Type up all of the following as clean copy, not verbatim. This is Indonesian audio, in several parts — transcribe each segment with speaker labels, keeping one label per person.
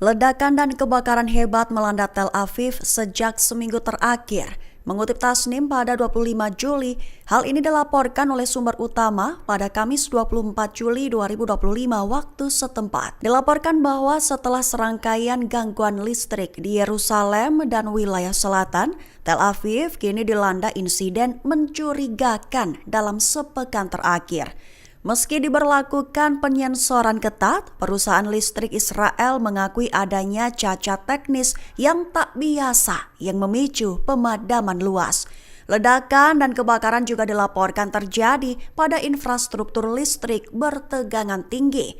Speaker 1: Ledakan dan kebakaran hebat melanda Tel Aviv sejak seminggu terakhir. Mengutip Tasnim pada 25 Juli, hal ini dilaporkan oleh sumber utama pada Kamis 24 Juli 2025 waktu setempat. Dilaporkan bahwa setelah serangkaian gangguan listrik di Yerusalem dan wilayah selatan, Tel Aviv kini dilanda insiden mencurigakan dalam sepekan terakhir. Meski diberlakukan penyensoran ketat, perusahaan listrik Israel mengakui adanya cacat teknis yang tak biasa yang memicu pemadaman luas. Ledakan dan kebakaran juga dilaporkan terjadi pada infrastruktur listrik bertegangan tinggi.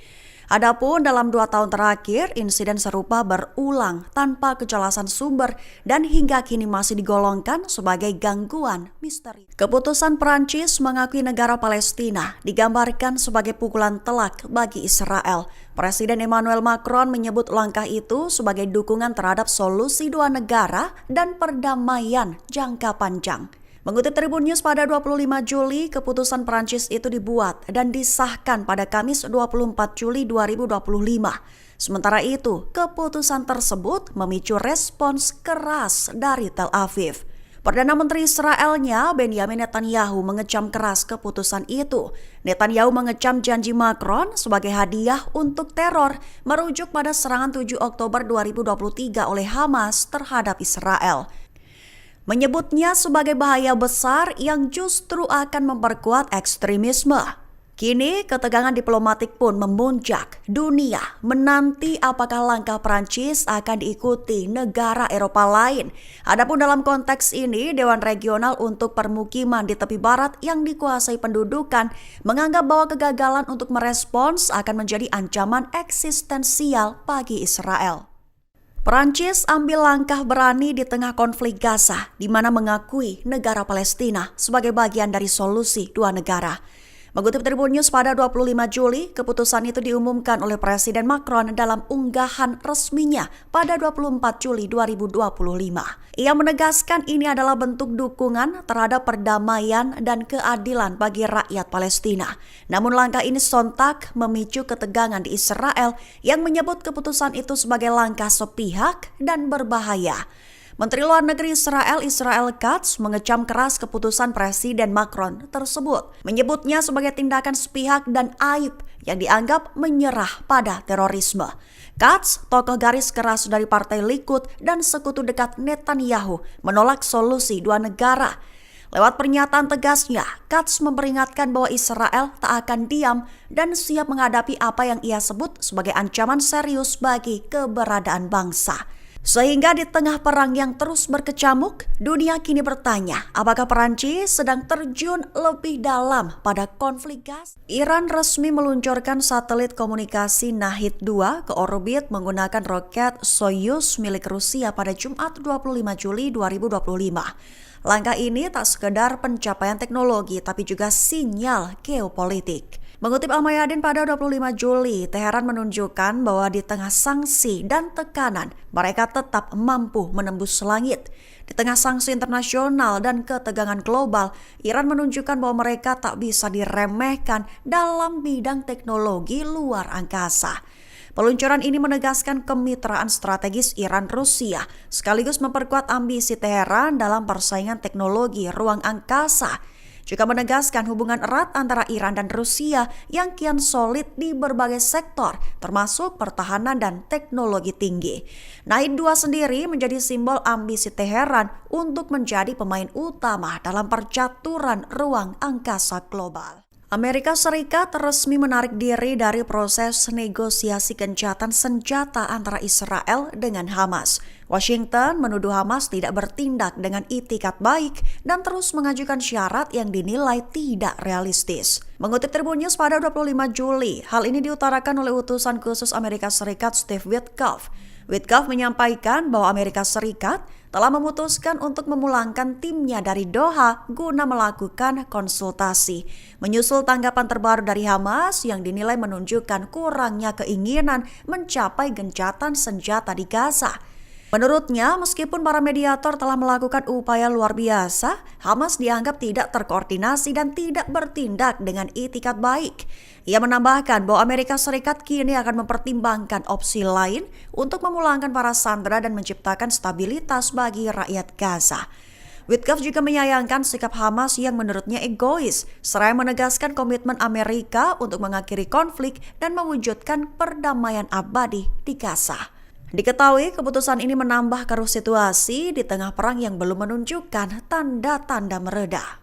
Speaker 1: Adapun dalam 2 tahun terakhir, insiden serupa berulang tanpa kejelasan sumber dan hingga kini masih digolongkan sebagai gangguan misteri. Keputusan Prancis mengakui negara Palestina digambarkan sebagai pukulan telak bagi Israel. Presiden Emmanuel Macron menyebut langkah itu sebagai dukungan terhadap solusi dua negara dan perdamaian jangka panjang. Mengutip Tribun News pada 25 Juli, keputusan Prancis itu dibuat dan disahkan pada Kamis 24 Juli 2025. Sementara itu, keputusan tersebut memicu respons keras dari Tel Aviv. Perdana Menteri Israelnya Benjamin Netanyahu mengecam keras keputusan itu. Netanyahu mengecam janji Macron sebagai hadiah untuk teror merujuk pada serangan 7 Oktober 2023 oleh Hamas terhadap Israel. Menyebutnya sebagai bahaya besar yang justru akan memperkuat ekstremisme. Kini ketegangan diplomatik pun memuncak. Dunia menanti apakah langkah Prancis akan diikuti negara Eropa lain. Adapun dalam konteks ini, Dewan Regional untuk Permukiman di Tepi Barat yang dikuasai pendudukan menganggap bahwa kegagalan untuk merespons akan menjadi ancaman eksistensial bagi Israel. Prancis ambil langkah berani di tengah konflik Gaza, di mana mengakui negara Palestina sebagai bagian dari solusi dua negara. Mengutip Tribun News pada 25 Juli, keputusan itu diumumkan oleh Presiden Macron dalam unggahan resminya pada 24 Juli 2025. Ia menegaskan ini adalah bentuk dukungan terhadap perdamaian dan keadilan bagi rakyat Palestina. Namun langkah ini sontak memicu ketegangan di Israel yang menyebut keputusan itu sebagai langkah sepihak dan berbahaya. Menteri Luar Negeri Israel Katz mengecam keras keputusan Presiden Macron tersebut, menyebutnya sebagai tindakan sepihak dan aib yang dianggap menyerah pada terorisme. Katz, tokoh garis keras dari Partai Likud dan sekutu dekat Netanyahu, menolak solusi dua negara. Lewat pernyataan tegasnya, Katz memperingatkan bahwa Israel tak akan diam dan siap menghadapi apa yang ia sebut sebagai ancaman serius bagi keberadaan bangsa. Sehingga di tengah perang yang terus berkecamuk, dunia kini bertanya apakah Perancis sedang terjun lebih dalam pada konflik Gaza. Iran resmi meluncurkan satelit komunikasi Nahid-2 ke orbit menggunakan roket Soyuz milik Rusia pada Jumat 25 Juli 2025. Langkah ini tak sekedar pencapaian teknologi tapi juga sinyal geopolitik. Mengutip Al-Mayadin pada 25 Juli, Teheran menunjukkan bahwa di tengah sanksi dan tekanan, mereka tetap mampu menembus langit. Di tengah sanksi internasional dan ketegangan global, Iran menunjukkan bahwa mereka tak bisa diremehkan dalam bidang teknologi luar angkasa. Peluncuran ini menegaskan kemitraan strategis Iran-Rusia, sekaligus memperkuat ambisi Teheran dalam persaingan teknologi ruang angkasa. Juga menegaskan hubungan erat antara Iran dan Rusia yang kian solid di berbagai sektor, termasuk pertahanan dan teknologi tinggi. Nahid-2 sendiri menjadi simbol ambisi Teheran untuk menjadi pemain utama dalam percaturan ruang angkasa global. Amerika Serikat resmi menarik diri dari proses negosiasi gencatan senjata antara Israel dengan Hamas. Washington menuduh Hamas tidak bertindak dengan itikat baik dan terus mengajukan syarat yang dinilai tidak realistis. Mengutip Tribun News pada 25 Juli, hal ini diutarakan oleh utusan khusus Amerika Serikat Steve Witkoff. Witkoff menyampaikan bahwa Amerika Serikat telah memutuskan untuk memulangkan timnya dari Doha guna melakukan konsultasi. Menyusul tanggapan terbaru dari Hamas yang dinilai menunjukkan kurangnya keinginan mencapai gencatan senjata di Gaza. Menurutnya, meskipun para mediator telah melakukan upaya luar biasa, Hamas dianggap tidak terkoordinasi dan tidak bertindak dengan itikat baik. Ia menambahkan bahwa Amerika Serikat kini akan mempertimbangkan opsi lain untuk memulangkan para sandera dan menciptakan stabilitas bagi rakyat Gaza. Witkoff juga menyayangkan sikap Hamas yang menurutnya egois, seraya menegaskan komitmen Amerika untuk mengakhiri konflik dan mewujudkan perdamaian abadi di Gaza. Diketahui keputusan ini menambah keruh situasi di tengah perang yang belum menunjukkan tanda-tanda mereda.